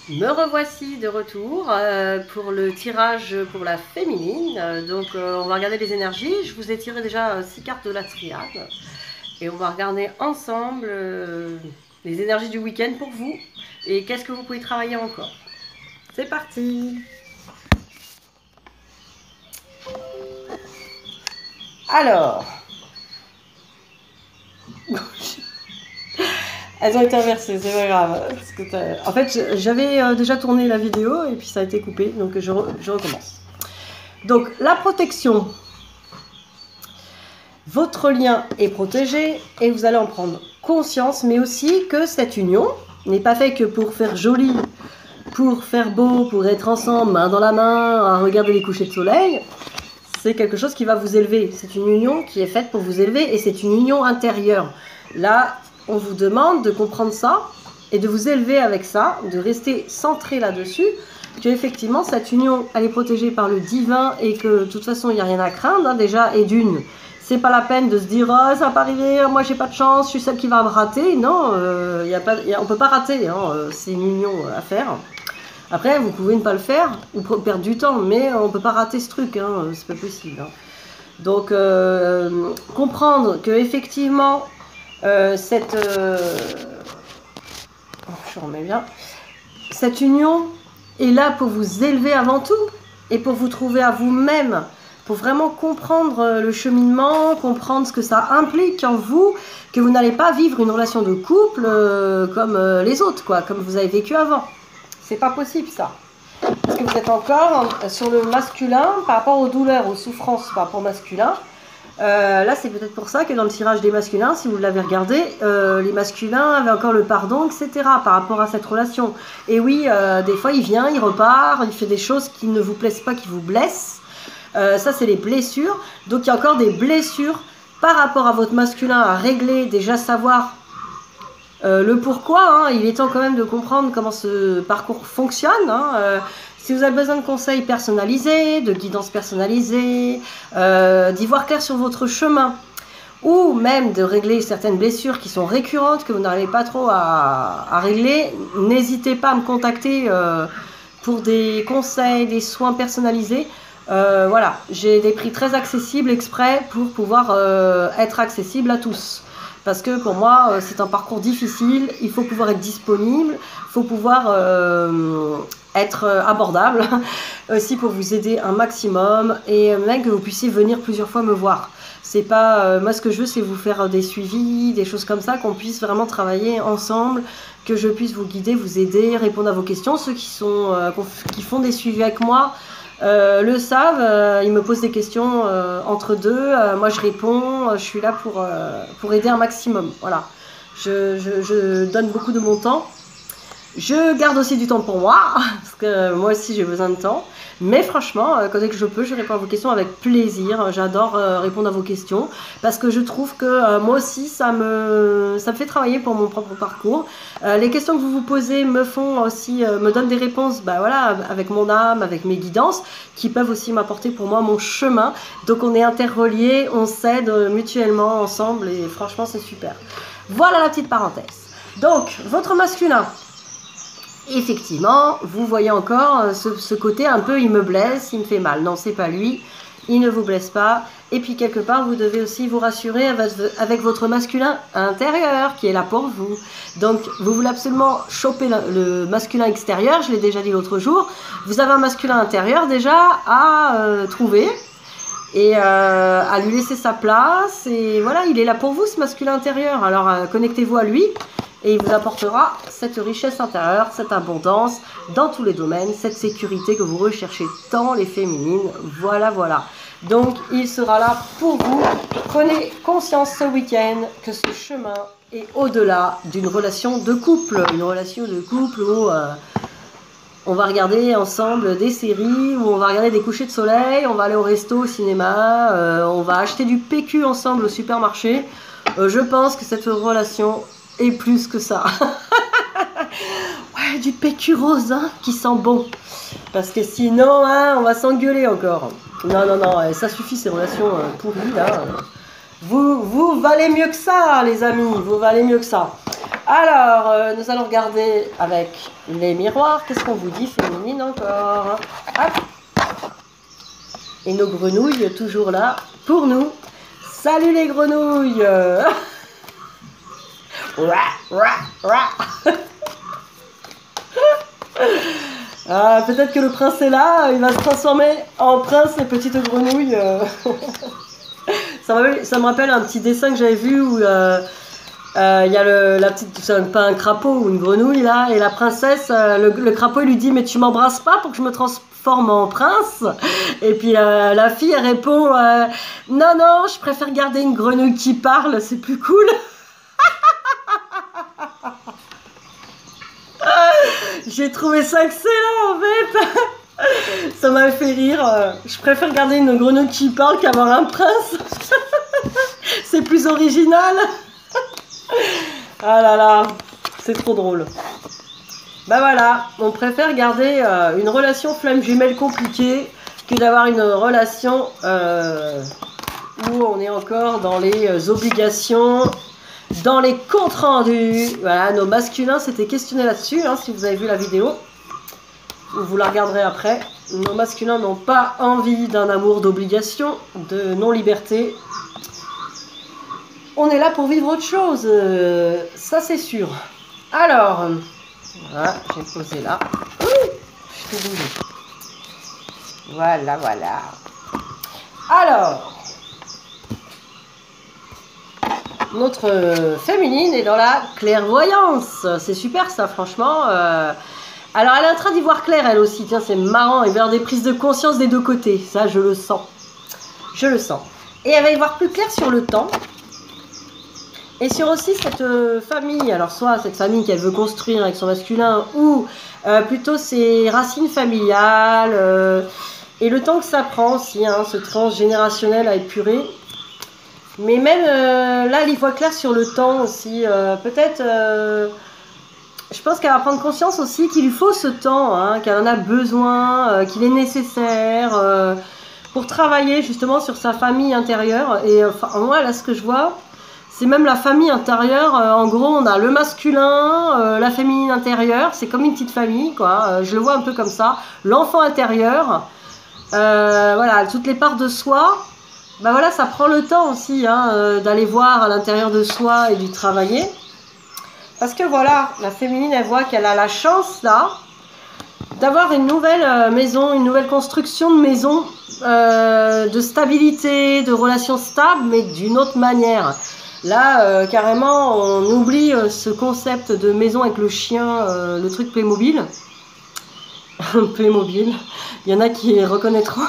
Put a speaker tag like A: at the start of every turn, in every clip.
A: Me revoici de retour pour le tirage pour la féminine. On va regarder les énergies. Je vous ai tiré déjà 6 cartes de la triade. Et on va regarder ensemble les énergies du week-end pour vous. Et qu'est-ce que vous pouvez travailler encore. C'est parti. Alors. Elles ont été inversées, c'est pas grave. En fait, j'avais déjà tourné la vidéo et puis ça a été coupé, donc je recommence. Donc, la protection. Votre lien est protégé et vous allez en prendre conscience, mais aussi que cette union n'est pas faite que pour faire joli, pour faire beau, pour être ensemble, main dans la main, à regarder les couchers de soleil. C'est quelque chose qui va vous élever. C'est une union qui est faite pour vous élever et c'est une union intérieure. Là, on vous demande de comprendre ça et de vous élever avec ça, de rester centré là-dessus, que effectivement cette union elle est protégée par le divin et que de toute façon il n'y a rien à craindre hein, déjà, et d'une, c'est pas la peine de se dire oh, ça va pas arriver, moi j'ai pas de chance, je suis celle qui va me rater. Non, on peut pas rater, hein, c'est une union à faire. Après vous pouvez ne pas le faire ou perdre du temps, mais on peut pas rater ce truc, hein, c'est pas possible. Hein. Donc comprendre que effectivement cette union est là pour vous élever avant tout et pour vous trouver à vous-même, pour vraiment comprendre le cheminement, comprendre ce que ça implique en vous, que vous n'allez pas vivre une relation de couple comme les autres, quoi, comme vous avez vécu avant. C'est pas possible ça. Parce que vous êtes encore sur le masculin par rapport aux douleurs, aux souffrances par rapport au masculin. Là, c'est peut-être pour ça que dans le tirage des masculins, si vous l'avez regardé, les masculins avaient encore le pardon, etc. par rapport à cette relation. Et oui, des fois, il vient, il repart, il fait des choses qui ne vous plaisent pas, qui vous blessent. Ça, c'est les blessures. Donc, il y a encore des blessures par rapport à votre masculin à régler, déjà savoir le pourquoi. Hein. Il est temps quand même de comprendre comment ce parcours fonctionne. Hein. Si vous avez besoin de conseils personnalisés, de guidance personnalisée, d'y voir clair sur votre chemin, ou même de régler certaines blessures qui sont récurrentes, que vous n'arrivez pas trop à régler, n'hésitez pas à me contacter pour des conseils, des soins personnalisés. Voilà, j'ai des prix très accessibles exprès pour pouvoir être accessible à tous. Parce que pour moi, c'est un parcours difficile, il faut pouvoir être disponible, il faut pouvoir être abordable, aussi pour vous aider un maximum, et même que vous puissiez venir plusieurs fois me voir. C'est pas, moi ce que je veux c'est vous faire des suivis, des choses comme ça, qu'on puisse vraiment travailler ensemble, que je puisse vous guider, vous aider, répondre à vos questions. Ceux qui font des suivis avec moi, le savent, ils me posent des questions entre deux, moi je réponds, je suis là pour aider un maximum, voilà. Je donne beaucoup de mon temps, je garde aussi du temps pour moi, parce que moi aussi j'ai besoin de temps, mais franchement, dès que je peux, je réponds à vos questions avec plaisir, j'adore répondre à vos questions, parce que je trouve que moi aussi ça me fait travailler pour mon propre parcours. Les questions que vous vous posez me font aussi, me donnent des réponses, bah voilà, avec mon âme, avec mes guidances, qui peuvent aussi m'apporter pour moi mon chemin. Donc on est interreliés, on s'aide mutuellement ensemble, et franchement c'est super. Voilà la petite parenthèse. Donc, votre masculin, effectivement, vous voyez encore ce côté un peu il me blesse, il me fait mal. Non, c'est pas lui, il ne vous blesse pas. Et puis quelque part, vous devez aussi vous rassurer avec votre masculin intérieur qui est là pour vous. Donc, vous voulez absolument choper le masculin extérieur, je l'ai déjà dit l'autre jour. Vous avez un masculin intérieur déjà à trouver et à lui laisser sa place. Et voilà, il est là pour vous, ce masculin intérieur. Alors, connectez-vous à lui. Et il vous apportera cette richesse intérieure, cette abondance dans tous les domaines, cette sécurité que vous recherchez tant, les féminines. Voilà, voilà. Donc, il sera là pour vous. Prenez conscience ce week-end que ce chemin est au-delà d'une relation de couple. Une relation de couple où on va regarder ensemble des séries, où on va regarder des couchers de soleil, on va aller au resto, au cinéma, on va acheter du PQ ensemble au supermarché. Je pense que cette relation... et plus que ça. Ouais, du PQ rose, hein, qui sent bon. Parce que sinon, hein, on va s'engueuler encore. Non, non, non, ça suffit ces relations pourries, là. Vous valez mieux que ça, les amis. Vous valez mieux que ça. Alors, nous allons regarder avec les miroirs. Qu'est-ce qu'on vous dit, féminine, encore? Hop. Et nos grenouilles, toujours là, pour nous. Salut les grenouilles. Peut-être que le prince est là, il va se transformer en prince, les petites grenouilles. Ça me rappelle un petit dessin que j'avais vu où il y a la petite, c'est pas un crapaud ou une grenouille là, et la princesse, le crapaud il lui dit mais tu m'embrasses pas pour que je me transforme en prince? Et puis la fille elle répond non non, je préfère garder une grenouille qui parle, c'est plus cool. J'ai trouvé ça excellent en fait. Ça m'a fait rire. Je préfère garder une grenouille qui parle qu'avoir un prince. C'est plus original. Ah là là, c'est trop drôle. Bah voilà, on préfère garder une relation flamme jumelle compliquée que d'avoir une relation où on est encore dans les obligations, dans les comptes rendus. Voilà, nos masculins s'étaient questionnés là-dessus, hein, si vous avez vu la vidéo. Vous la regarderez après. Nos masculins n'ont pas envie d'un amour d'obligation, de non-liberté. On est là pour vivre autre chose, ça c'est sûr. Alors, voilà, j'ai posé là. Je t'ai roulé. Voilà, voilà. Alors, notre féminine est dans la clairvoyance. C'est super ça, franchement. Alors, elle est en train d'y voir clair, elle aussi. Tiens, c'est marrant. Il va y avoir des prises de conscience des deux côtés. Ça, je le sens. Je le sens. Et elle va y voir plus clair sur le temps. Et sur aussi cette famille. Alors, soit cette famille qu'elle veut construire avec son masculin, ou plutôt ses racines familiales. Et le temps que ça prend aussi, hein, ce transgénérationnel à épurer. Mais même là, elle y voit clair sur le temps aussi. Peut-être... je pense qu'elle va prendre conscience aussi qu'il lui faut ce temps, hein, qu'elle en a besoin, qu'il est nécessaire pour travailler justement sur sa famille intérieure. Et enfin, moi, là, ce que je vois, c'est même la famille intérieure. En gros, on a le masculin, la féminine intérieure. C'est comme une petite famille, quoi. Je le vois un peu comme ça. L'enfant intérieur, voilà, toutes les parts de soi. Ben voilà, ça prend le temps aussi hein, d'aller voir à l'intérieur de soi et d'y travailler. Parce que voilà, la féminine, elle voit qu'elle a la chance, là, d'avoir une nouvelle maison, une nouvelle construction de maison, de stabilité, de relations stables, mais d'une autre manière. Là, carrément, on oublie ce concept de maison avec le chien, le truc Playmobil. Playmobil, il y en a qui reconnaîtront,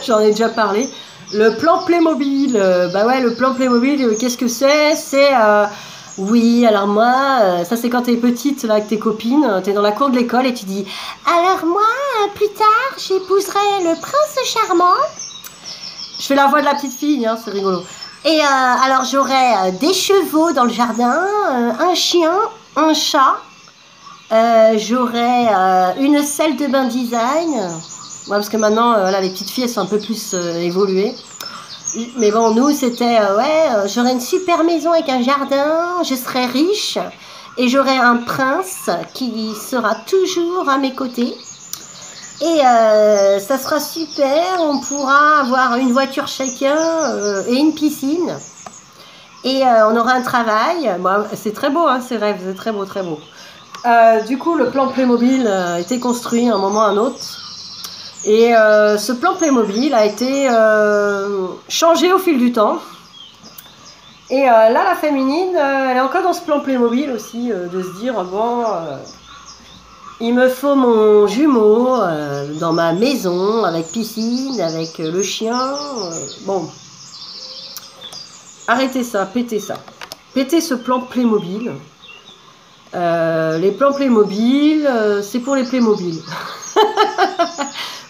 A: j'en ai déjà parlé. Le plan Playmobil, bah ouais, le plan Playmobil, qu'est-ce que c'est? C'est... oui, alors moi, ça c'est quand t'es petite là avec tes copines, t'es dans la cour de l'école et tu dis alors moi, plus tard, j'épouserai le prince charmant. Je fais la voix de la petite fille, hein, c'est rigolo. Et alors j'aurai des chevaux dans le jardin, un chien, un chat, j'aurai une salle de bain design. Ouais, parce que maintenant, là, les petites filles, elles sont un peu plus évoluées. Mais bon, nous, c'était, ouais, j'aurais une super maison avec un jardin, je serais riche, et j'aurai un prince qui sera toujours à mes côtés. Et ça sera super, on pourra avoir une voiture chacun et une piscine. Et on aura un travail. Bon, c'est très beau, hein, ces rêves, c'est très beau, très beau. Du coup, le plan Playmobil a été construit à un moment ou à un autre. Et ce plan Playmobil a été changé au fil du temps. Et là, la féminine, elle est encore dans ce plan Playmobil aussi, de se dire, bon, il me faut mon jumeau dans ma maison, avec piscine, avec le chien. Bon, arrêtez ça, pétez ça. Pétez ce plan Playmobil. Les plans Playmobil, c'est pour les Playmobil.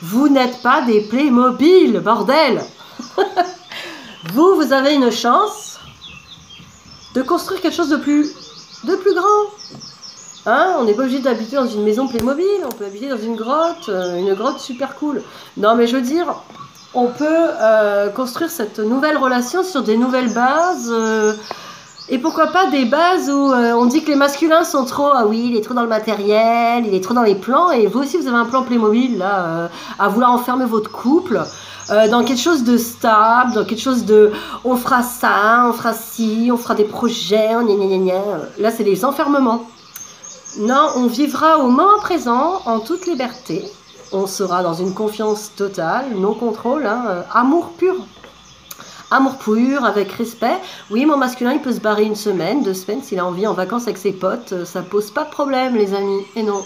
A: Vous n'êtes pas des Playmobil, bordel. Vous avez une chance de construire quelque chose de plus grand. Hein, on n'est pas obligé d'habiter dans une maison Playmobil, on peut habiter dans une grotte super cool. Non, mais je veux dire, on peut construire cette nouvelle relation sur des nouvelles bases, Et pourquoi pas des bases où on dit que les masculins sont trop, ah oui, il est trop dans le matériel, il est trop dans les plans, et vous aussi vous avez un plan Playmobil là, à vouloir enfermer votre couple dans quelque chose de stable, dans quelque chose de, on fera ça, on fera ci, on fera des projets, gna gna gna gna. Là c'est les enfermements. Non, on vivra au moment présent en toute liberté, on sera dans une confiance totale, non contrôle, hein, amour pur. Amour pur, avec respect. Oui, mon masculin, il peut se barrer 1 semaine, 2 semaines, s'il a envie, en vacances avec ses potes. Ça pose pas de problème, les amis. Et non.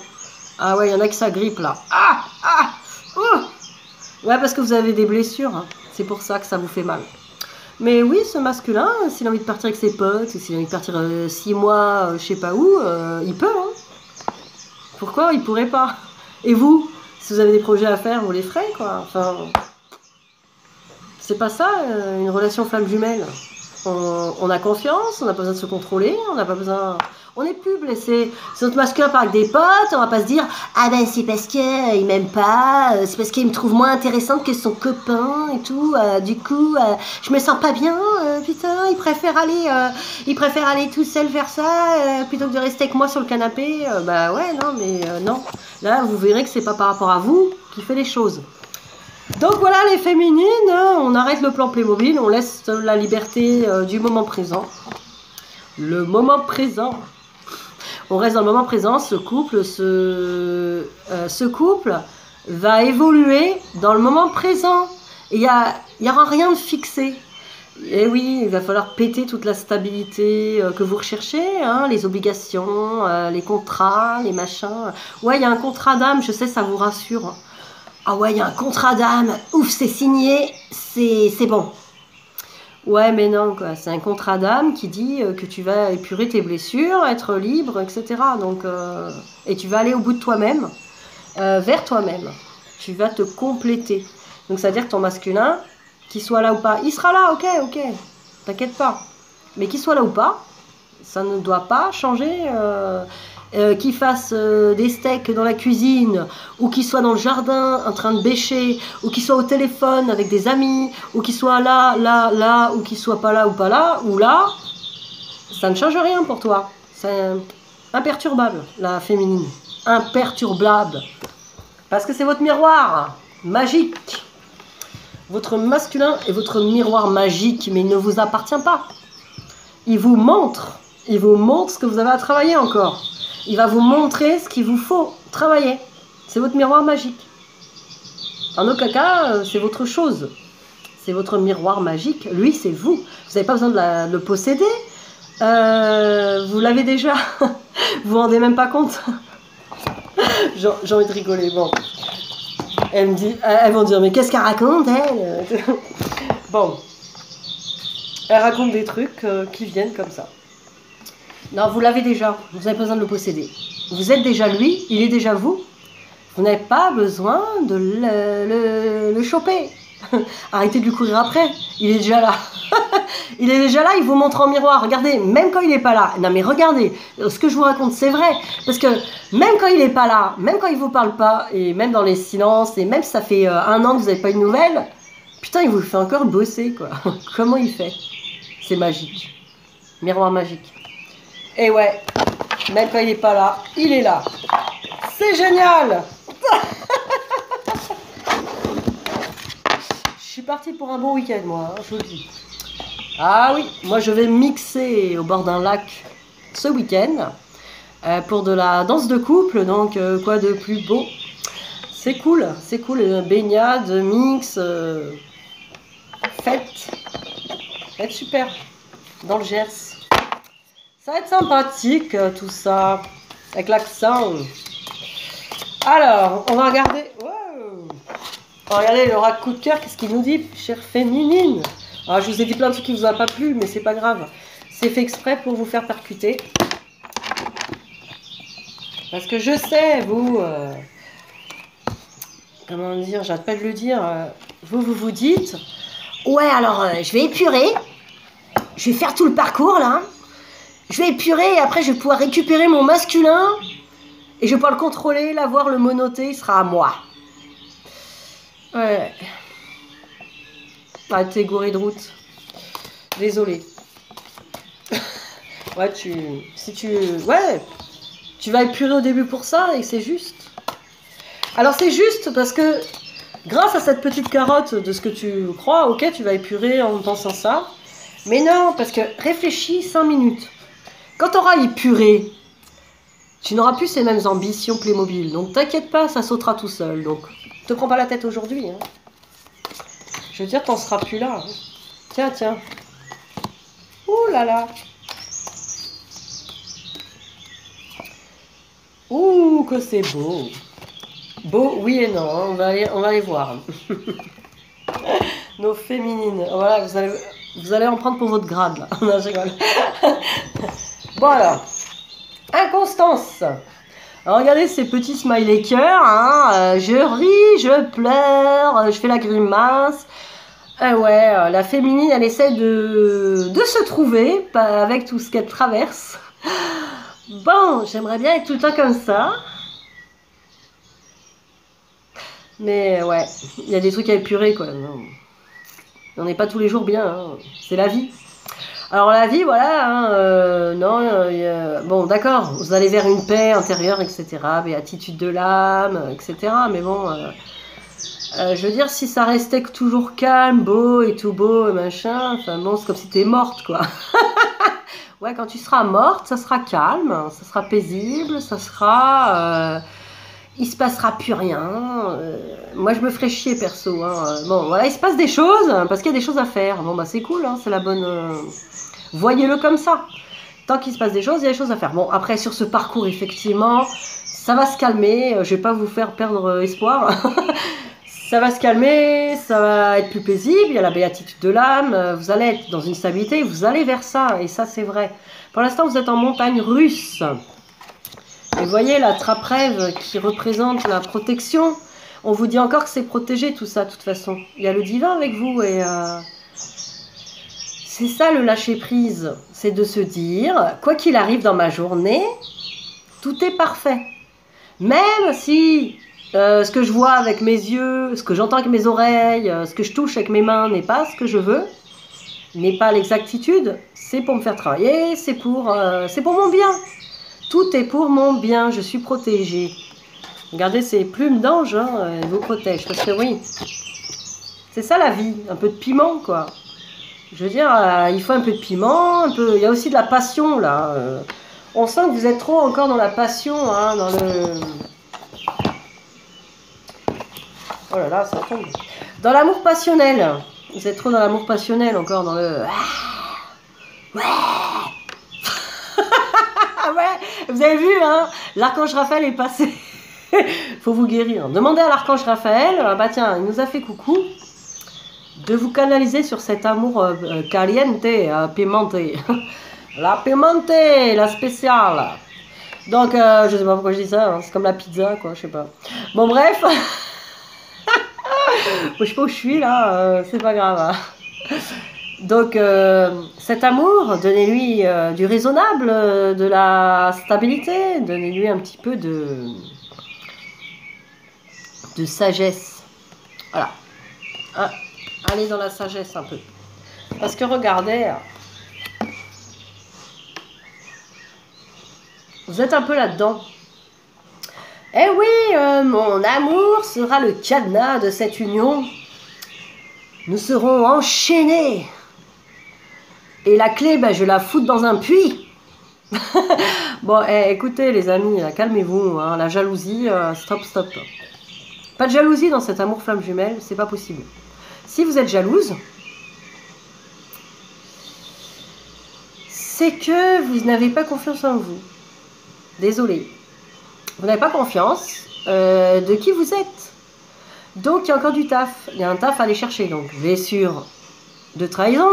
A: Ah ouais, il y en a qui s'agrippent, là. Ah, ah, ouais, parce que vous avez des blessures. Hein. C'est pour ça que ça vous fait mal. Mais oui, ce masculin, s'il a envie de partir avec ses potes, ou s'il a envie de partir 6 mois, je sais pas où, il peut. Hein. Pourquoi il pourrait pas? Et vous, si vous avez des projets à faire, vous les ferez, quoi. Enfin... C'est pas ça, une relation flamme jumelle. On a confiance, on n'a pas besoin de se contrôler, on n'a pas besoin... On n'est plus blessé. Si notre masculin part avec des potes, on va pas se dire « Ah ben c'est parce qu'il m'aime pas, c'est parce qu'il me trouve moins intéressante que son copain et tout. Du coup, je me sens pas bien, putain, il préfère aller tout seul faire ça plutôt que de rester avec moi sur le canapé. Bah ouais, non, mais non. Là, vous verrez que c'est pas par rapport à vous qui fait les choses. Donc voilà les féminines, hein, on arrête le plan Playmobil, on laisse la liberté du moment présent. Le moment présent. On reste dans le moment présent, ce couple va évoluer dans le moment présent. Il n'y aura rien de fixé. Et oui, il va falloir péter toute la stabilité que vous recherchez, hein, les obligations, les contrats, les machins. Ouais, il y a un contrat d'âme, je sais, ça vous rassure. Ah ouais, il y a un contrat d'âme, ouf, c'est signé, c'est bon. Ouais, mais non, quoi. C'est un contrat d'âme qui dit que tu vas épurer tes blessures, être libre, etc. Donc, et tu vas aller au bout de toi-même, vers toi-même. Tu vas te compléter. Donc, ça veut dire que ton masculin, qu'il soit là ou pas, il sera là, ok, t'inquiète pas. Mais qu'il soit là ou pas, ça ne doit pas changer... qu'il fasse des steaks dans la cuisine, ou qu'il soit dans le jardin en train de bêcher, ou qu'il soit au téléphone avec des amis, ou qu'il soit là, ou qu'il soit pas là, ou là, ça ne change rien pour toi. C'est imperturbable, la féminine. Imperturbable. Parce que c'est votre miroir magique. Votre masculin est votre miroir magique, mais il ne vous appartient pas. Il vous montre ce que vous avez à travailler encore. Il va vous montrer ce qu'il vous faut travailler. C'est votre miroir magique. En aucun cas, c'est votre chose. C'est votre miroir magique. Lui, c'est vous. Vous n'avez pas besoin de le posséder. Vous l'avez déjà. Vous vous rendez même pas compte. J'ai envie de rigoler. Bon. Elles vont dire, mais qu'est-ce qu'elle raconte, elle? Bon. Elle raconte des trucs qui viennent comme ça. Non, vous l'avez déjà, vous n'avez pas besoin de le posséder. Vous êtes déjà lui, il est déjà vous. Vous n'avez pas besoin de le choper. Arrêtez de lui courir après, il est déjà là. Il est déjà là, il vous montre en miroir. Regardez, même quand il n'est pas là. Non mais regardez, ce que je vous raconte, c'est vrai. Parce que même quand il n'est pas là, même quand il ne vous parle pas, et même dans les silences, et même si ça fait 1 an que vous n'avez pas eu de nouvelles, putain, il vous fait encore bosser, quoi. Comment il fait? C'est magique. Miroir magique. Et ouais, même quand il n'est pas là, il est là. C'est génial. Je suis partie pour un bon week-end, moi, hein, je vous le dis. Ah oui, moi je vais mixer au bord d'un lac ce week-end pour de la danse de couple, donc quoi de plus beau. C'est cool, baignade, mix, fête super, dans le Gers. Ça va être sympathique tout ça, avec l'accent. Alors, on va regarder... Wow. On va regarder le rat coup de cœur, qu'est-ce qu'il nous dit, chère féminine. Alors, je vous ai dit plein de trucs qui ne vous ont pas plu, mais c'est pas grave. C'est fait exprès pour vous faire percuter. Parce que je sais, vous... comment dire, j'arrête pas de le dire. Vous dites... Ouais, alors, je vais épurer. Je vais faire tout le parcours, là. Je vais épurer et après, je vais pouvoir récupérer mon masculin. Et je vais pouvoir le contrôler, l'avoir, le monoter, il sera à moi. Ouais. Ah, t'es gouré de route. Désolée. Ouais, ouais, tu vas épurer au début pour ça et c'est juste. Alors c'est juste parce que grâce à cette petite carotte de ce que tu crois, ok, tu vas épurer en pensant ça. Mais non, parce que réfléchis 5 minutes. Quand tu auras épuré, tu n'auras plus ces mêmes ambitions Playmobil. Donc t'inquiète pas, ça sautera tout seul. Donc te prends pas la tête aujourd'hui. Hein. Je veux dire, t'en seras plus là. Hein. Tiens, tiens. Ouh là là. Ouh, que c'est beau. Beau, oui et non. Hein. On va aller voir. Nos féminines. Voilà, vous allez en prendre pour votre grade là. Non, je rigole. Bon alors. Inconstance. Alors regardez ces petits smiley cœurs, hein, je ris, je pleure, je fais la grimace. Ah ouais, la féminine, elle essaie de se trouver avec tout ce qu'elle traverse. Bon, j'aimerais bien être tout le temps comme ça. Mais ouais, il y a des trucs à épurer quoi. Non. On n'est pas tous les jours bien, hein. C'est la vie. Alors la vie, voilà, hein, non, bon d'accord, vous allez vers une paix intérieure, etc., béatitude de l'âme, etc., mais bon, je veux dire, si ça restait toujours calme, beau et tout beau, et machin, enfin bon, c'est comme si t'es morte, quoi. Ouais, quand tu seras morte, ça sera calme, ça sera paisible, ça sera... il se passera plus rien. Moi, je me ferais chier, perso. Hein. Bon, voilà, il se passe des choses, parce qu'il y a des choses à faire. Bon, bah c'est cool, hein, c'est la bonne... Voyez-le comme ça. Tant qu'il se passe des choses, il y a des choses à faire. Bon, après, sur ce parcours, effectivement, ça va se calmer. Je vais pas vous faire perdre espoir. Ça va se calmer, ça va être plus paisible. Il y a la béatitude de l'âme. Vous allez être dans une stabilité, vous allez vers ça. Et ça, c'est vrai. Pour l'instant, vous êtes en montagne russe. Et vous voyez la trappe-rêve qui représente la protection. On vous dit encore que c'est protégé, tout ça, de toute façon. Il y a le divin avec vous et... c'est ça le lâcher-prise, c'est de se dire, quoi qu'il arrive dans ma journée, tout est parfait. Même si ce que je vois avec mes yeux, ce que j'entends avec mes oreilles, ce que je touche avec mes mains n'est pas ce que je veux, n'est pas l'exactitude, c'est pour me faire travailler, c'est pour mon bien. Tout est pour mon bien, je suis protégée. Regardez ces plumes d'ange, hein, elles vous protègent, parce que oui, c'est ça la vie, un peu de piment, quoi. Je veux dire, il faut un peu de piment, il y a aussi de la passion, là. On sent que vous êtes trop encore dans la passion, hein, dans le... Oh là là, ça tombe. Dans l'amour passionnel. Vous êtes trop dans l'amour passionnel, encore dans le... Ouais. Ouais, vous avez vu, hein, l'archange Raphaël est passé. Faut vous guérir. Demandez à l'archange Raphaël, bah tiens, il nous a fait coucou, de vous canaliser sur cet amour caliente, pimenté. La pimentée, la spéciale. Donc, je sais pas pourquoi je dis ça, hein, c'est comme la pizza, quoi, je sais pas. Bon, bref. Je sais pas où je suis, là, c'est pas grave. Hein. Donc, cet amour, donnez-lui du raisonnable, de la stabilité, donnez-lui un petit peu de sagesse. Voilà. Ah, allez dans la sagesse un peu. Parce que regardez, vous êtes un peu là-dedans. Eh oui, mon amour sera le cadenas de cette union. Nous serons enchaînés. Et la clé, ben, je la fous dans un puits. Bon, écoutez les amis, calmez-vous. Hein, la jalousie, stop, stop. Pas de jalousie dans cet amour flamme jumelle, c'est pas possible. Si vous êtes jalouse, c'est que vous n'avez pas confiance en vous. Désolé. Vous n'avez pas confiance de qui vous êtes. Donc, il y a encore du taf. Il y a un taf à aller chercher. Donc, blessure de trahison,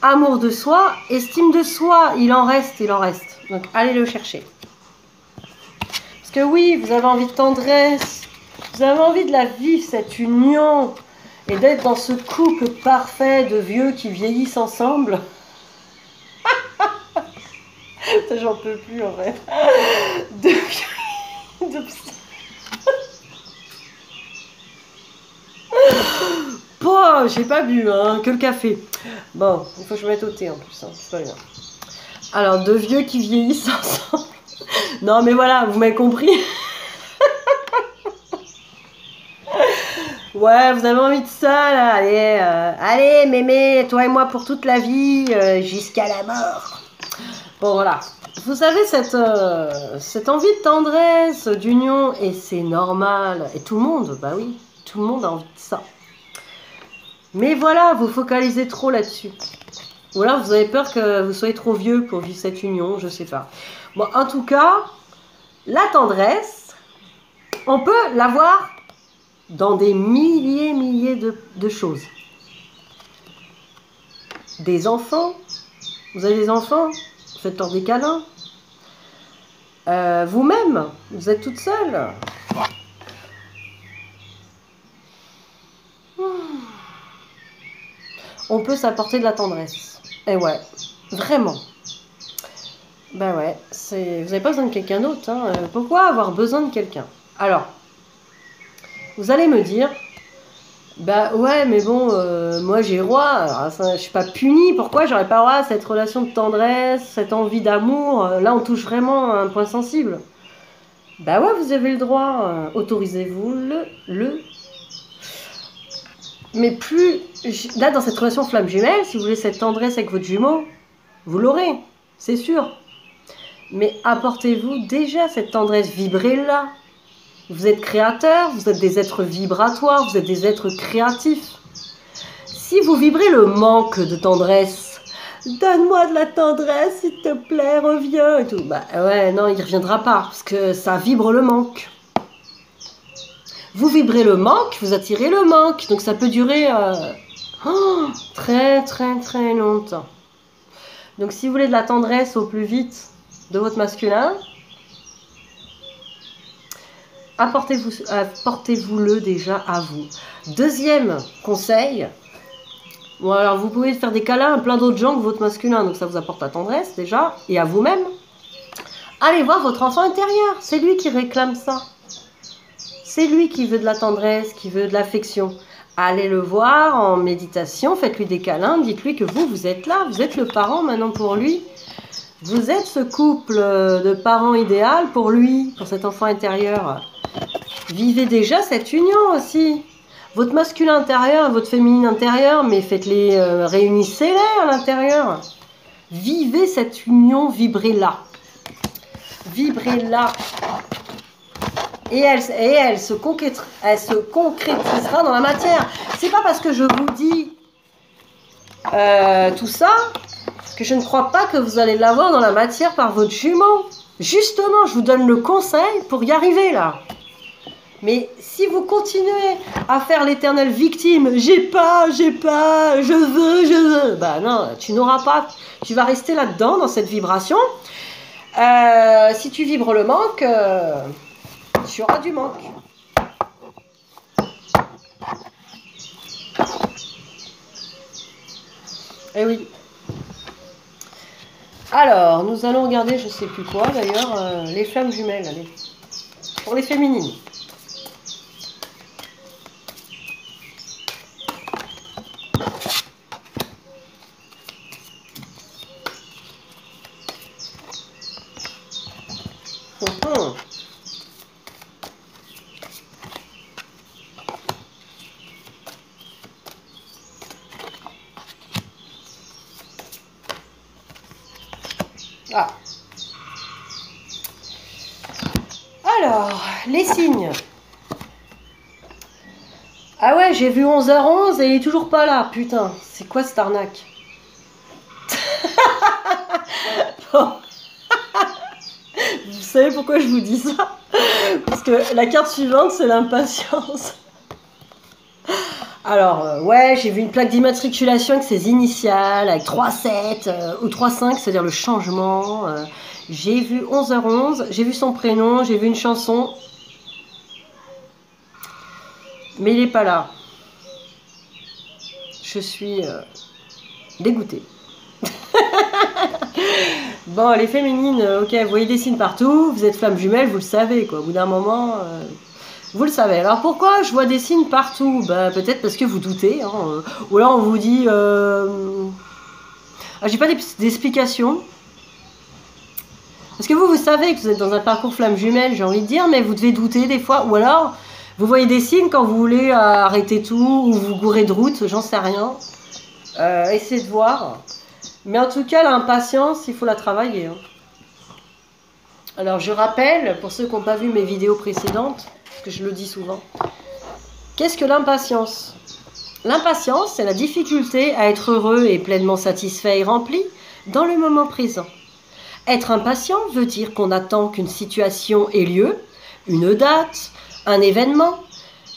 A: amour de soi, estime de soi. Il en reste, il en reste. Donc, allez le chercher. Parce que oui, vous avez envie de tendresse. Vous avez envie de la vivre, cette union. Et d'être dans ce couple parfait de vieux qui vieillissent ensemble. J'en peux plus en vrai. Bon, j'ai pas bu, hein, que le café. Bon, il faut que je me mette au thé en plus, hein, c'est pas bien. Alors, deux vieux qui vieillissent ensemble. Non, mais voilà, vous m'avez compris. Ouais, vous avez envie de ça, là. Allez, allez, mémé, toi et moi pour toute la vie, jusqu'à la mort. Bon, voilà. Vous avez cette envie de tendresse, d'union, et c'est normal. Et tout le monde, bah oui, tout le monde a envie de ça. Mais voilà, vous focalisez trop là-dessus. Ou alors vous avez peur que vous soyez trop vieux pour vivre cette union, je sais pas. Bon, en tout cas, la tendresse, on peut l'avoir dans des milliers de choses. Des enfants, vous avez des enfants, vous faites leur des câlins. Vous-même, vous êtes toute seule. On peut s'apporter de la tendresse. Et ouais, vraiment. Ben ouais, vous n'avez pas besoin de quelqu'un d'autre. Hein. Pourquoi avoir besoin de quelqu'un? Alors, vous allez me dire, bah ouais, mais bon, moi j'ai droit, alors, ça, je suis pas punie, pourquoi j'aurais pas droit à cette relation de tendresse, cette envie d'amour? Là, on touche vraiment à un point sensible. Bah ouais, vous avez le droit, autorisez-vous le. Mais plus, là, dans cette relation flamme jumelle, si vous voulez cette tendresse avec votre jumeau, vous l'aurez, c'est sûr. Mais apportez-vous déjà cette tendresse, vibrez-la. Vous êtes créateurs, vous êtes des êtres vibratoires, vous êtes des êtres créatifs. Si vous vibrez le manque de tendresse, donne-moi de la tendresse, s'il te plaît, reviens, et tout. Bah ouais, non, il ne reviendra pas, parce que ça vibre le manque. Vous vibrez le manque, vous attirez le manque, donc ça peut durer très longtemps. Donc si vous voulez de la tendresse au plus vite de votre masculin, apportez-vous-le déjà à vous. Deuxième conseil, bon alors vous pouvez faire des câlins à plein d'autres gens que votre masculin, donc ça vous apporte la tendresse déjà, et à vous-même. Allez voir votre enfant intérieur, c'est lui qui réclame ça. C'est lui qui veut de la tendresse, qui veut de l'affection. Allez le voir en méditation, faites-lui des câlins, dites-lui que vous êtes là, vous êtes le parent maintenant pour lui. Vous êtes ce couple de parents idéal pour lui, pour cet enfant intérieur. Vivez déjà cette union aussi. Votre masculin intérieur et votre féminine intérieure, mais faites-les, réunissez-les à l'intérieur. Vivez cette union, vibrez-la. Vibrez-la. Et elle se concrétisera dans la matière. C'est pas parce que je vous dis tout ça que je ne crois pas que vous allez l'avoir dans la matière par votre jumeau. Justement, je vous donne le conseil pour y arriver là. Mais si vous continuez à faire l'éternelle victime, j'ai pas, je veux, bah non, tu n'auras pas, tu vas rester là-dedans, dans cette vibration. Si tu vibres le manque, tu auras du manque. Eh oui. Alors, nous allons regarder, je sais plus quoi d'ailleurs, les flammes jumelles, allez. Pour les féminines. Ah. Alors, les signes. Ah ouais, j'ai vu 11h11 et il est toujours pas là. Putain, c'est quoi cette arnaque? Bon. Vous savez pourquoi je vous dis ça? Parce que la carte suivante, c'est l'impatience. Alors, ouais, j'ai vu une plaque d'immatriculation avec ses initiales, avec 3-7 ou 3-5, c'est-à-dire le changement. J'ai vu 11h11, j'ai vu son prénom, j'ai vu une chanson. Mais il n'est pas là. Je suis dégoûtée. Bon, les féminines, ok, vous voyez des signes partout, vous êtes flammes jumelles, vous le savez, quoi. Au bout d'un moment... Vous le savez. Alors pourquoi je vois des signes partout? Bah, peut-être parce que vous doutez. Hein. Ou alors on vous dit... Ah, j'ai pas d'explication. Parce que vous savez que vous êtes dans un parcours flamme jumelle, j'ai envie de dire, mais vous devez douter des fois. Ou alors, vous voyez des signes quand vous voulez arrêter tout, ou vous gourrez de route, j'en sais rien. Essayez de voir. Mais en tout cas, l'impatience, il faut la travailler. Hein. Alors, je rappelle, pour ceux qui n'ont pas vu mes vidéos précédentes, parce que je le dis souvent, qu'est-ce que l'impatience? L'impatience, c'est la difficulté à être heureux et pleinement satisfait et rempli dans le moment présent. Être impatient veut dire qu'on attend qu'une situation ait lieu, une date, un événement,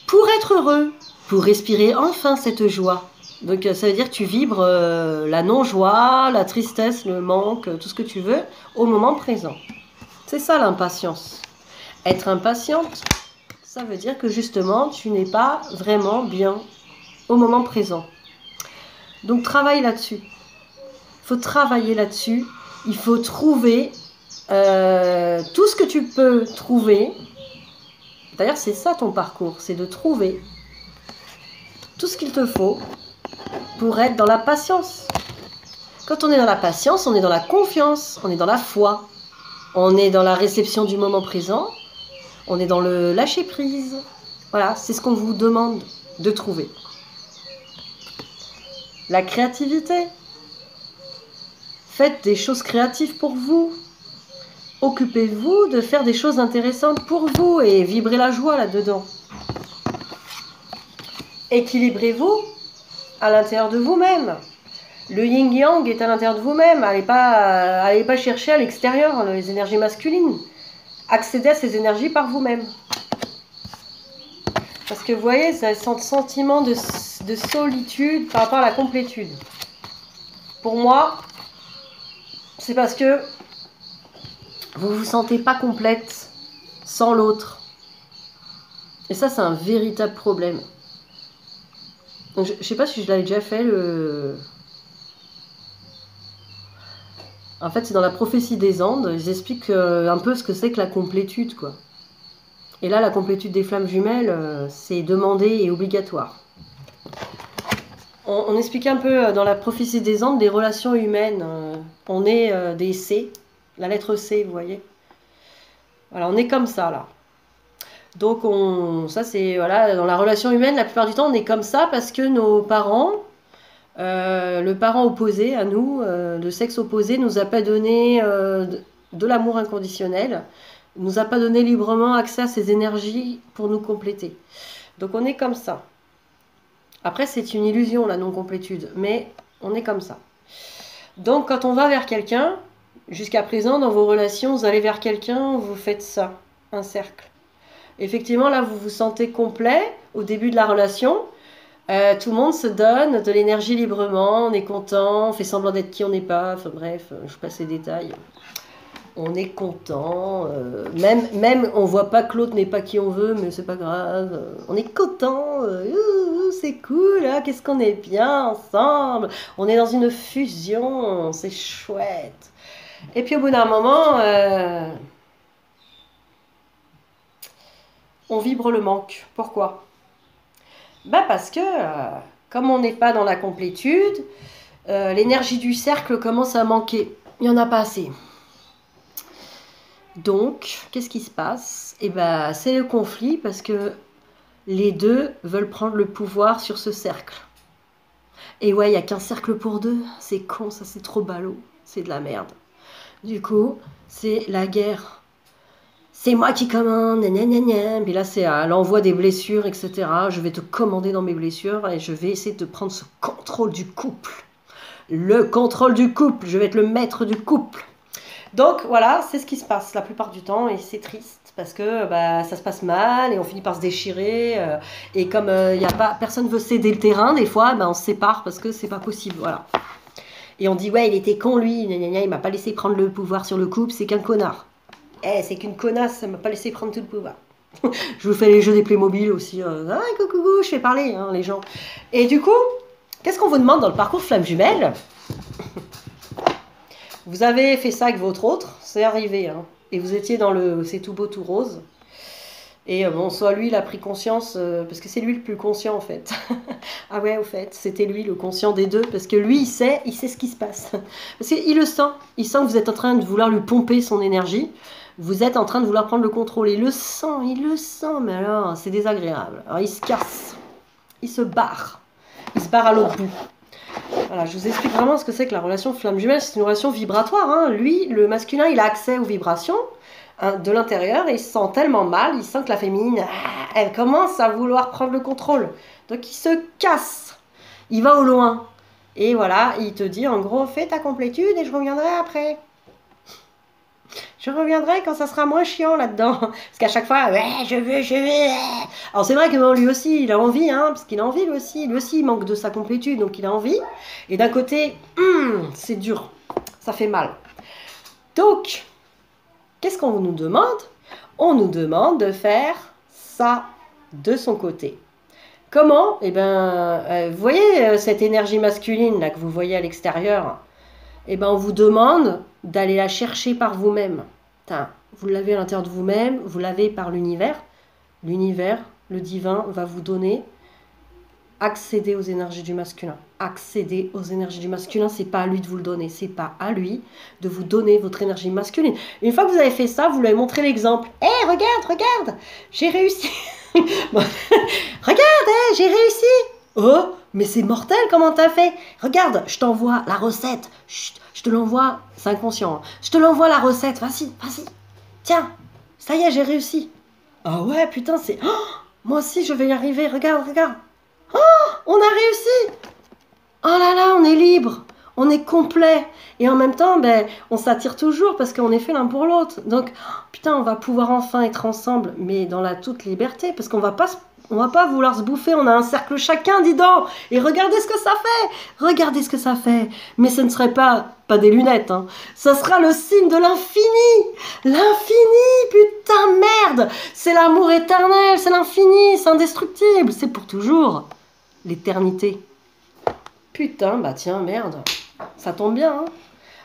A: pour être heureux, pour respirer enfin cette joie. Donc ça veut dire que tu vibres la non-joie, la tristesse, le manque, tout ce que tu veux, au moment présent. C'est ça l'impatience. Être impatiente, ça veut dire que justement, tu n'es pas vraiment bien au moment présent. Donc travaille là-dessus. Il faut travailler là-dessus. Il faut trouver tout ce que tu peux trouver. D'ailleurs, c'est ça ton parcours, c'est de trouver tout ce qu'il te faut pour être dans la patience. Quand on est dans la patience, on est dans la confiance, on est dans la foi, on est dans la réception du moment présent, on est dans le lâcher-prise. Voilà, c'est ce qu'on vous demande de trouver. La créativité. Faites des choses créatives pour vous. Occupez-vous de faire des choses intéressantes pour vous et vibrez la joie là-dedans. Équilibrez-vous à l'intérieur de vous-même. Le yin-yang est à l'intérieur de vous-même. Allez pas chercher à l'extérieur les énergies masculines. Accédez à ces énergies par vous-même. Parce que vous voyez, c'est un sentiment de solitude par rapport à la complétude. Pour moi, c'est parce que vous ne vous sentez pas complète sans l'autre. Et ça, c'est un véritable problème. Donc, je ne sais pas si je l'avais déjà fait. En fait, c'est dans la prophétie des Andes. Ils expliquent un peu ce que c'est que la complétude, quoi. Et là, la complétude des flammes jumelles, c'est demandé et obligatoire. On explique un peu dans la prophétie des Andes des relations humaines. On est des C, la lettre C, vous voyez. Voilà, on est comme ça, là. Donc, ça c'est, voilà, dans la relation humaine, la plupart du temps, on est comme ça parce que nos parents, le parent opposé à nous, le sexe opposé, nous a pas donné de l'amour inconditionnel, nous a pas donné librement accès à ces énergies pour nous compléter. Donc, on est comme ça. Après, c'est une illusion, la non-complétude, mais on est comme ça. Donc, quand on va vers quelqu'un, jusqu'à présent, dans vos relations, vous allez vers quelqu'un, vous faites ça, un cercle. Effectivement, là, vous vous sentez complet au début de la relation. Tout le monde se donne de l'énergie librement, on est content, on fait semblant d'être qui on n'est pas. Enfin bref, je passe les détails. On est content, même on voit pas que l'autre n'est pas qui on veut, mais c'est pas grave. On est content, c'est cool, hein, qu'est-ce qu'on est bien ensemble. On est dans une fusion, c'est chouette. Et puis au bout d'un moment, on vibre le manque. Pourquoi? Parce que, comme on n'est pas dans la complétude, l'énergie du cercle commence à manquer. Il n'y en a pas assez. Donc, qu'est-ce qui se passe? C'est le conflit parce que les deux veulent prendre le pouvoir sur ce cercle. Et ouais, il n'y a qu'un cercle pour deux. C'est con, ça, c'est trop ballot. C'est de la merde. Du coup, c'est la guerre. C'est moi qui commande, puis là c'est à l'envoi des blessures, etc. Je vais te commander dans mes blessures et je vais essayer de prendre ce contrôle du couple. Le contrôle du couple, je vais être le maître du couple. Donc voilà, c'est ce qui se passe la plupart du temps et c'est triste parce que ça se passe mal et on finit par se déchirer. Et comme personne ne veut céder le terrain, des fois, on se sépare parce que c'est pas possible, voilà. Et on dit, ouais, il était con lui, il m'a pas laissé prendre le pouvoir sur le couple, c'est qu'un connard. C'est qu'une connasse, ça m'a pas laissé prendre tout le pouvoir. Je vous fais les jeux des Playmobil aussi. Coucou, je fais parler les gens. Et du coup, qu'est-ce qu'on vous demande dans le parcours flamme jumelle? Vous avez fait ça avec votre autre, c'est arrivé. Et vous étiez dans le c'est tout beau, tout rose. Et bon, soit lui, il a pris conscience, parce que c'est lui le plus conscient en fait. Ah ouais, au fait, c'était lui le conscient des deux, parce que lui, il sait ce qui se passe. Parce qu'il le sent, il sent que vous êtes en train de vouloir lui pomper son énergie, vous êtes en train de vouloir prendre le contrôle, il le sent, mais alors, c'est désagréable. Alors il se casse, il se barre à l'autre bout. Voilà, je vous explique vraiment ce que c'est que la relation flamme jumelle, c'est une relation vibratoire. Hein. Lui, le masculin, il a accès aux vibrations de l'intérieur et il se sent tellement mal, il sent que la féminine, elle commence à vouloir prendre le contrôle. Donc il se casse, il va au loin. Et voilà, il te dit en gros, fais ta complétude et je reviendrai après. Je reviendrai quand ça sera moins chiant là-dedans. Parce qu'à chaque fois, ouais, je veux. Alors c'est vrai que bon, lui aussi, il a envie, hein, parce qu'il a envie lui aussi. Lui aussi, il manque de sa complétude, donc il a envie. Et d'un côté, c'est dur, ça fait mal. Donc, qu'est-ce qu'on nous demande? On nous demande de faire ça de son côté. Comment? Eh bien, vous voyez cette énergie masculine là que vous voyez à l'extérieur? Eh bien, on vous demande d'aller la chercher par vous-même. Vous l'avez à l'intérieur de vous-même, vous l'avez par l'univers. L'univers, le divin, va vous donner accéder aux énergies du masculin. Accéder aux énergies du masculin, c'est pas à lui de vous le donner, c'est pas à lui de vous donner votre énergie masculine. Une fois que vous avez fait ça, vous lui avez montré l'exemple. Hé, regarde, j'ai réussi. Regarde, j'ai réussi. Oh, mais c'est mortel, comment t'as fait? Regarde, je t'envoie la recette. Chut, je te l'envoie, c'est inconscient. Hein. Je te l'envoie la recette, vas-y. Tiens, ça y est, j'ai réussi. Ah ouais, putain, c'est... Oh, moi aussi, je vais y arriver, regarde. Oh, on a réussi. Oh là là, on est libre, on est complet. Et en même temps, on s'attire toujours parce qu'on est fait l'un pour l'autre. Donc, putain, on va pouvoir enfin être ensemble, mais dans la toute liberté, parce qu'on va pas vouloir se bouffer. On a un cercle chacun, dis donc. Et regardez ce que ça fait. Mais ce ne serait pas des lunettes. Hein. Ça sera le signe de l'infini. L'infini, putain, merde. C'est l'amour éternel, c'est l'infini, c'est indestructible. C'est pour toujours. L'éternité. Putain, tiens, merde. Ça tombe bien, hein.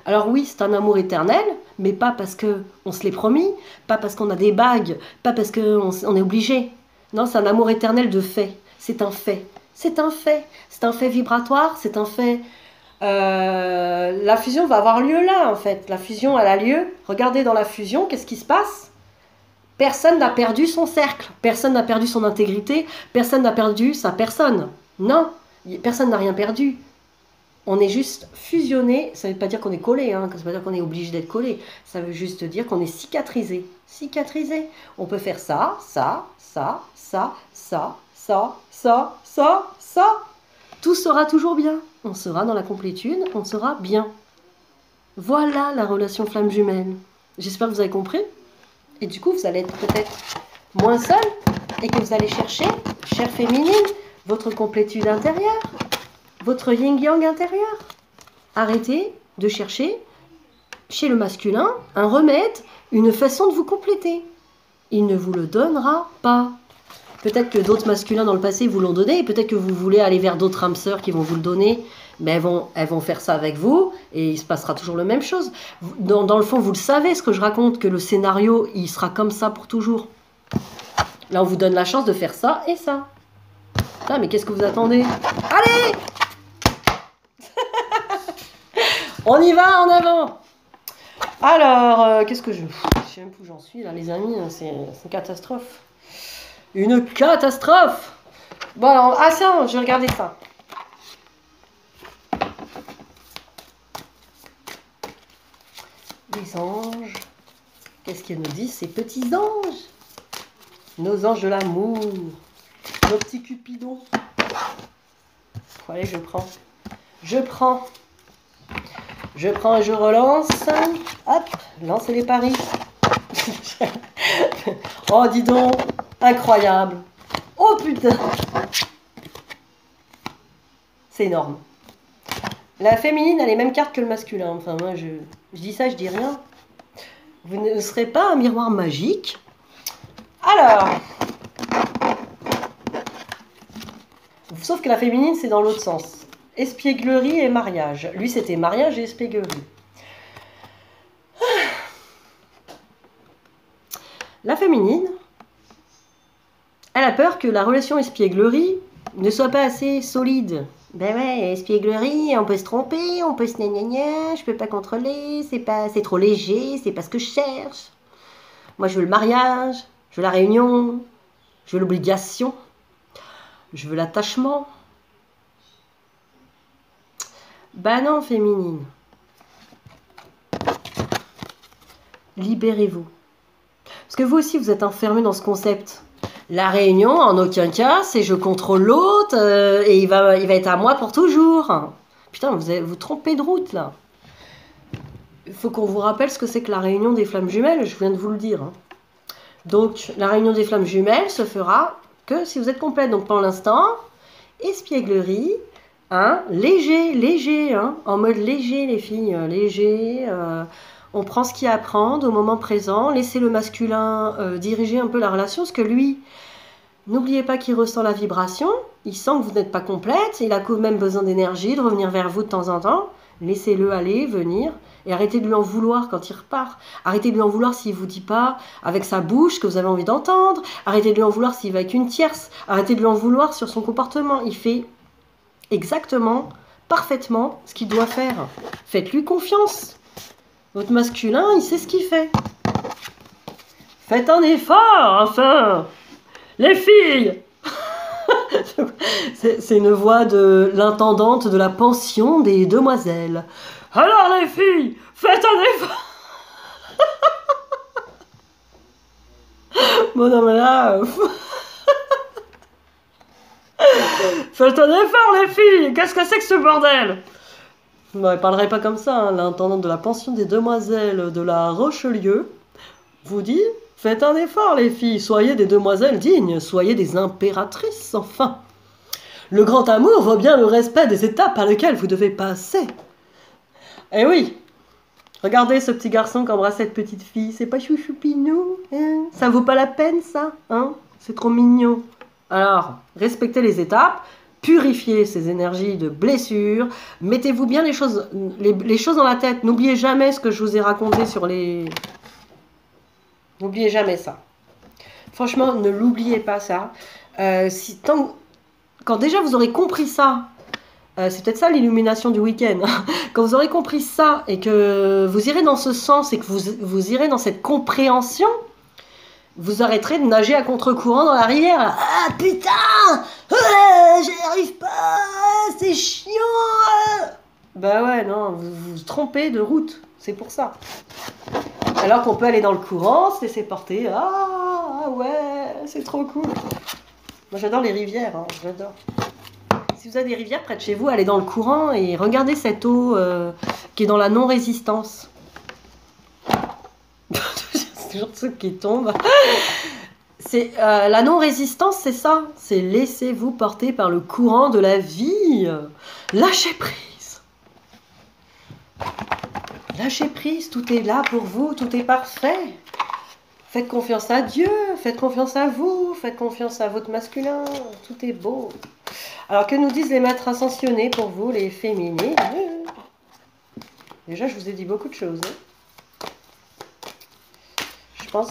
A: Alors oui, c'est un amour éternel, mais pas parce qu'on se l'est promis, pas parce qu'on a des bagues, pas parce qu'on est obligé. Non, c'est un amour éternel de fait. C'est un fait. C'est un fait vibratoire, c'est un fait... la fusion va avoir lieu là, en fait. La fusion, elle a lieu. Regardez dans la fusion, qu'est-ce qui se passe? Personne n'a perdu son cercle, personne n'a perdu son intégrité, personne n'a perdu sa personne. Non, personne n'a rien perdu. On est juste fusionné, ça ne veut pas dire qu'on est collé, hein, ça ne veut pas dire qu'on est obligé d'être collé, ça veut juste dire qu'on est cicatrisé. On peut faire ça. Tout sera toujours bien. On sera dans la complétude, on sera bien. Voilà la relation flamme jumelle. J'espère que vous avez compris. Et du coup, vous allez être peut-être moins seul et que vous allez chercher, chère féminine, votre complétude intérieure, votre yin-yang intérieur. Arrêtez de chercher chez le masculin un remède, une façon de vous compléter. Il ne vous le donnera pas. Peut-être que d'autres masculins dans le passé vous l'ont donné, et peut-être que vous voulez aller vers d'autres âmes sœurs qui vont vous le donner, mais elles vont faire ça avec vous, et il se passera toujours la même chose. Dans le fond, vous le savez, ce que je raconte, que le scénario, il sera comme ça pour toujours. Là, on vous donne la chance de faire ça et ça. Ah, mais qu'est-ce que vous attendez? Allez! On y va, en avant! Alors, qu'est-ce que je sais même plus où j'en suis, là, les amis, c'est une catastrophe. Une catastrophe! Bon, alors, tiens, je vais regarder ça. Les anges. Qu'est-ce qu'ils nous disent, ces petits anges? Nos anges de l'amour. Nos petits cupidons. Bon, allez, je prends et je relance. Hop, lancez les paris. Oh, dis donc, incroyable. Oh putain. C'est énorme. La féminine a les mêmes cartes que le masculin. Enfin, moi, je dis ça, je dis rien. Vous ne serez pas un miroir magique. Alors, sauf que la féminine, c'est dans l'autre sens. Espièglerie et mariage. Lui, c'était mariage et espièglerie. La féminine, Elle a peur que la relation espièglerie ne soit pas assez solide. Ben ouais, espièglerie, on peut se tromper, on peut se gna, je peux pas contrôler, c'est trop léger, c'est pas ce que je cherche. Moi, je veux le mariage, je veux la réunion, je veux l'obligation, je veux l'attachement. Ben non, féminine. Libérez-vous. Parce que vous aussi, vous êtes enfermé dans ce concept. La réunion, en aucun cas, c'est je contrôle l'autre et il va être à moi pour toujours. Putain, vous trompez de route, là. Il faut qu'on vous rappelle ce que c'est que la réunion des flammes jumelles, je viens de vous le dire. Donc, la réunion des flammes jumelles se fera que si vous êtes complète. Donc, pour l'instant, espièglerie, hein, léger, hein, en mode léger, les filles, léger. On prend ce qu'il y a à prendre au moment présent. Laissez le masculin diriger un peu la relation, parce que lui, n'oubliez pas qu'il ressent la vibration. Il sent que vous n'êtes pas complète. Il a quand même besoin d'énergie, de revenir vers vous de temps en temps. Laissez-le aller, venir. Et arrêtez de lui en vouloir quand il repart. Arrêtez de lui en vouloir s'il ne vous dit pas avec sa bouche que vous avez envie d'entendre. Arrêtez de lui en vouloir s'il va avec une tierce. Arrêtez de lui en vouloir sur son comportement. Il fait exactement, parfaitement ce qu'il doit faire. Faites-lui confiance. Votre masculin, il sait ce qu'il fait. Faites un effort, enfin. Les filles. C'est une voix de l'intendante de la pension des demoiselles. Alors les filles, faites un effort. Bon non mais là... faites un effort les filles. Qu'est-ce que c'est que ce bordel? Non, elle parlerait pas comme ça, hein. L'intendante de la pension des demoiselles de la Rochelieu vous dit, faites un effort les filles, soyez des demoiselles dignes, soyez des impératrices enfin. Le grand amour vaut bien le respect des étapes par lesquelles vous devez passer. Eh oui, regardez ce petit garçon qui embrasse cette petite fille, c'est pas chouchoupinou, hein? Ça vaut pas la peine ça, hein? C'est trop mignon. Alors, respectez les étapes, purifiez ces énergies de blessures, mettez-vous bien les choses dans la tête. N'oubliez jamais ce que je vous ai raconté sur les... N'oubliez jamais ça. Franchement, ne l'oubliez pas ça. Quand déjà vous aurez compris ça, c'est peut-être ça l'illumination du week-end. Quand vous aurez compris ça et que vous irez dans ce sens et que vous irez dans cette compréhension, vous arrêterez de nager à contre-courant dans la rivière. Ah putain, j'y arrive pas, c'est chiant. Bah ouais, non, vous vous trompez de route, c'est pour ça. Alors qu'on peut aller dans le courant, se laisser porter. Ah ouais, c'est trop cool. Moi j'adore les rivières, hein, j'adore. Si vous avez des rivières près de chez vous, allez dans le courant et regardez cette eau qui est dans la non-résistance. C'est toujours ceux qui tombent. La non-résistance, c'est ça. C'est laissez-vous porter par le courant de la vie. Lâchez prise. Lâchez prise, tout est là pour vous, tout est parfait. Faites confiance à Dieu, faites confiance à vous, faites confiance à votre masculin, tout est beau. Alors, que nous disent les maîtres ascensionnés pour vous, les féminines? Déjà, je vous ai dit beaucoup de choses. Hein.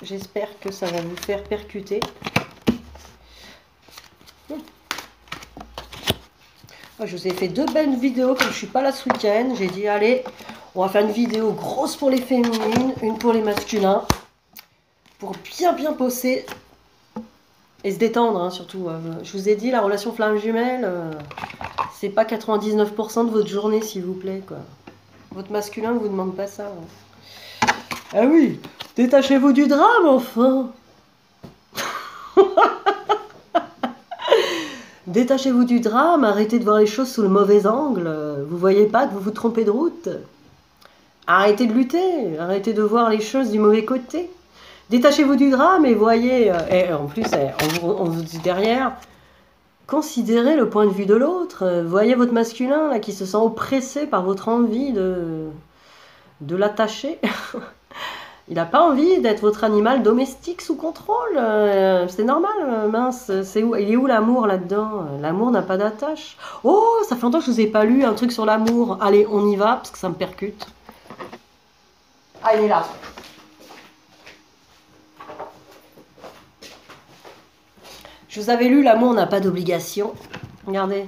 A: J'espère que ça va vous faire percuter. Je vous ai fait 2 belles vidéos, comme je ne suis pas là ce week-end. J'ai dit, allez, on va faire une vidéo grosse pour les féminines, une pour les masculins. Pour bien bosser et se détendre, hein, surtout. Je vous ai dit, la relation flamme jumelle, c'est pas 99% de votre journée, s'il vous plaît, quoi. Votre masculin ne vous demande pas ça. Hein. Ah oui, détachez-vous du drame, enfin. Détachez-vous du drame, arrêtez de voir les choses sous le mauvais angle. Vous voyez pas que vous vous trompez de route. Arrêtez de lutter, arrêtez de voir les choses du mauvais côté. Détachez-vous du drame et voyez, et en plus, on vous dit derrière, considérez le point de vue de l'autre. Voyez votre masculin là, qui se sent oppressé par votre envie de l'attacher. Il n'a pas envie d'être votre animal domestique sous contrôle. C'est normal, mince. Il est où l'amour là-dedans? L'amour n'a pas d'attache. Oh, ça fait longtemps que je ne vous ai pas lu un truc sur l'amour. Allez, on y va, parce que ça me percute. Ah, il est là. Je vous avais lu L'amour n'a pas d'obligation. Regardez.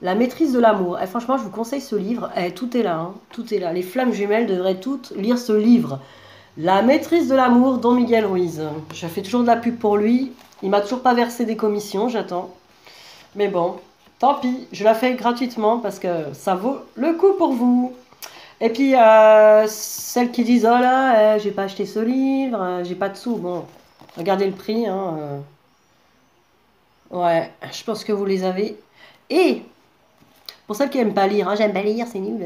A: La maîtrise de l'amour. Et franchement, je vous conseille ce livre. Tout est là. Hein. Tout est là. Les flammes jumelles devraient toutes lire ce livre. La maîtrise de l'amour, Don Miguel Ruiz. Je fais toujours de la pub pour lui. Il m'a toujours pas versé des commissions. J'attends. Mais bon, tant pis. Je la fais gratuitement parce que ça vaut le coup pour vous. Et puis, celles qui disent « Oh là, j'ai pas acheté ce livre, j'ai pas de sous. » Bon, regardez le prix. Hein, Ouais, je pense que vous les avez. Et... Pour celles qui n'aiment pas lire, hein, j'aime pas lire, c'est nul.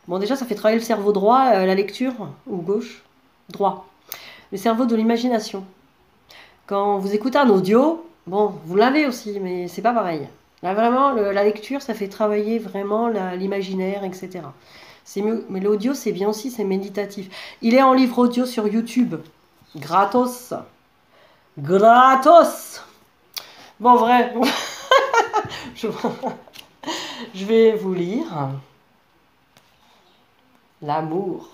A: Bon, déjà, ça fait travailler le cerveau droit, la lecture, ou gauche, droit. Le cerveau de l'imagination. Quand vous écoutez un audio, bon, vous l'avez aussi, mais c'est pas pareil. Là, vraiment, la lecture, ça fait travailler vraiment l'imaginaire, etc. C'est mieux, mais l'audio, c'est bien aussi, c'est méditatif. Il est en livre audio sur YouTube. Gratos. Gratos. Bon, vrai. Je vais vous lire L'amour.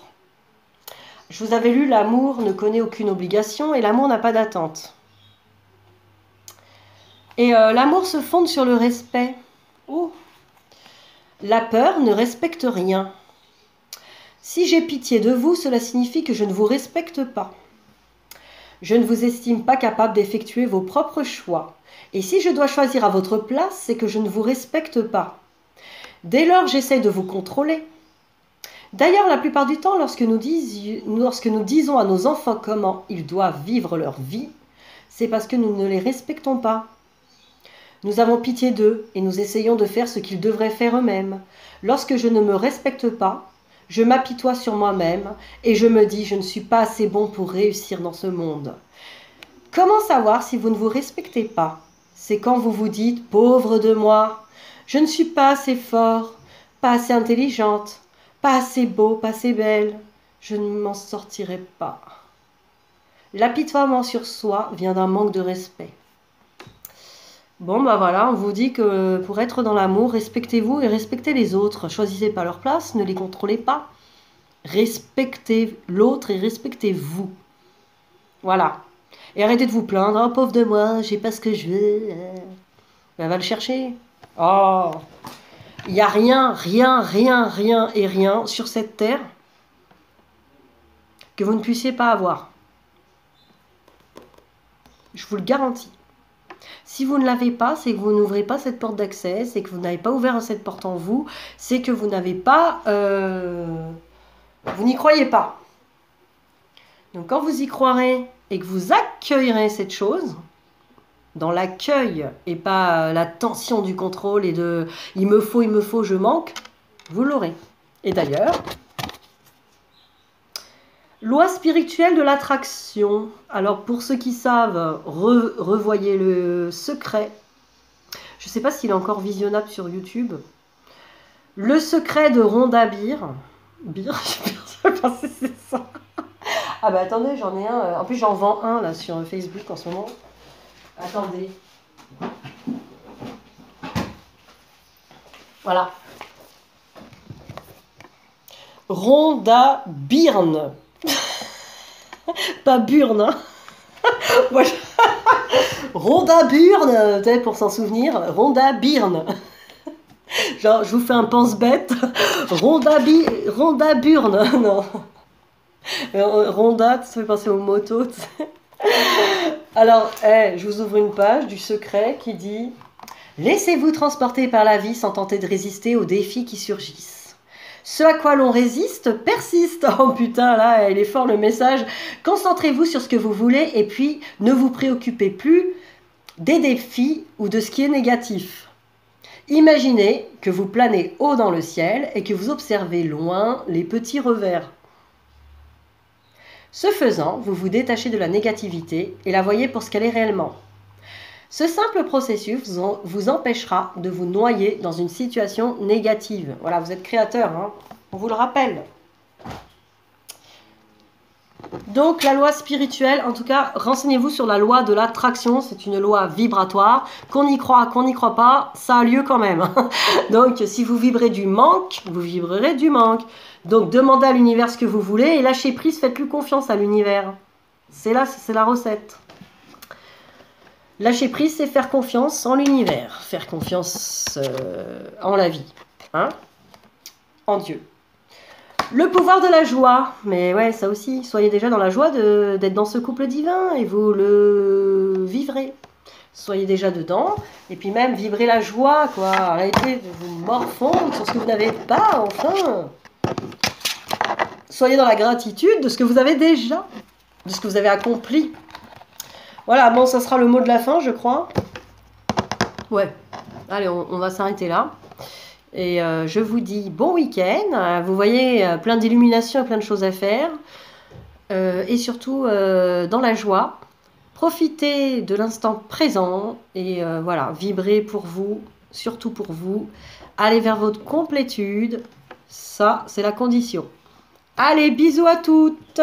A: Je vous avais lu L'amour ne connaît aucune obligation et l'amour n'a pas d'attente. Et l'amour se fonde sur le respect. Oh. La peur ne respecte rien. Si j'ai pitié de vous, cela signifie que je ne vous respecte pas. Je ne vous estime pas capable d'effectuer vos propres choix. Et si je dois choisir à votre place, c'est que je ne vous respecte pas. Dès lors, j'essaie de vous contrôler. D'ailleurs, la plupart du temps, lorsque nous disons à nos enfants comment ils doivent vivre leur vie, c'est parce que nous ne les respectons pas. Nous avons pitié d'eux et nous essayons de faire ce qu'ils devraient faire eux-mêmes. Lorsque je ne me respecte pas, je m'apitoie sur moi-même et je me dis « je ne suis pas assez bon pour réussir dans ce monde ». Comment savoir si vous ne vous respectez pas? C'est quand vous vous dites « pauvre de moi ». Je ne suis pas assez fort, pas assez intelligente, pas assez beau, pas assez belle. Je ne m'en sortirai pas. L'apitoiement sur soi vient d'un manque de respect. Bon, bah voilà, on vous dit que pour être dans l'amour, respectez-vous et respectez les autres. Choisissez pas leur place, ne les contrôlez pas. Respectez l'autre et respectez-vous. Voilà. Et arrêtez de vous plaindre. Oh, pauvre de moi, j'ai pas ce que je veux. Elle va le chercher. Oh, il n'y a rien et rien sur cette terre que vous ne puissiez pas avoir. Je vous le garantis. Si vous ne l'avez pas, c'est que vous n'ouvrez pas cette porte d'accès, c'est que vous n'avez pas ouvert cette porte en vous, c'est que vous n'avez pas... vous n'y croyez pas. Donc quand vous y croirez et que vous accueillerez cette chose... dans l'accueil et pas la tension du contrôle et de « il me faut, je manque », vous l'aurez. Et d'ailleurs, loi spirituelle de l'attraction. Alors pour ceux qui savent, revoyez Le Secret. Je ne sais pas s'il est encore visionnable sur YouTube. Le Secret de Rhonda Byrne. Byrne, je pensais que c'est ça. Ah bah attendez, j'en ai un. En plus j'en vends un là sur Facebook en ce moment. Attendez. Voilà. Rhonda Byrne. Pas Burne. Hein. Voilà. Rhonda Byrne, peut-être pour s'en souvenir. Rhonda Byrne. Genre, je vous fais un pense-bête. Rhonda Byrne. Non. Rhonda, ça fait penser aux motos. Alors, je vous ouvre une page du Secret qui dit « Laissez-vous transporter par la vie sans tenter de résister aux défis qui surgissent. Ce à quoi l'on résiste persiste. » Oh putain, là, il est fort le message. « Concentrez-vous sur ce que vous voulez et puis ne vous préoccupez plus des défis ou de ce qui est négatif. Imaginez que vous planez haut dans le ciel et que vous observez loin les petits revers. Ce faisant, vous vous détachez de la négativité et la voyez pour ce qu'elle est réellement. Ce simple processus vous empêchera de vous noyer dans une situation négative. Voilà, vous êtes créateur, hein, on vous le rappelle. Donc la loi spirituelle, en tout cas, renseignez-vous sur la loi de l'attraction. C'est une loi vibratoire. Qu'on y croit, qu'on n'y croit pas, ça a lieu quand même. Donc si vous vibrez du manque, vous vibrerez du manque. Donc demandez à l'univers ce que vous voulez et lâchez prise, faites-lui confiance à l'univers. C'est là, c'est la recette. Lâcher prise, c'est faire confiance en l'univers, faire confiance en la vie, hein, en Dieu. Le pouvoir de la joie, mais ouais, ça aussi, soyez déjà dans la joie d'être dans ce couple divin et vous le vivrez. Soyez déjà dedans, et puis même vibrez la joie, quoi. Arrêtez de vous morfondre sur ce que vous n'avez pas, enfin. Soyez dans la gratitude de ce que vous avez déjà, de ce que vous avez accompli. Voilà, bon, ça sera le mot de la fin, je crois. Ouais, allez, on va s'arrêter là. Et je vous dis bon week-end. Vous voyez, plein d'illuminations et plein de choses à faire. Et surtout, dans la joie. Profitez de l'instant présent. Et voilà, vibrez pour vous, surtout pour vous. Allez vers votre complétude. Ça, c'est la condition. Allez, bisous à toutes!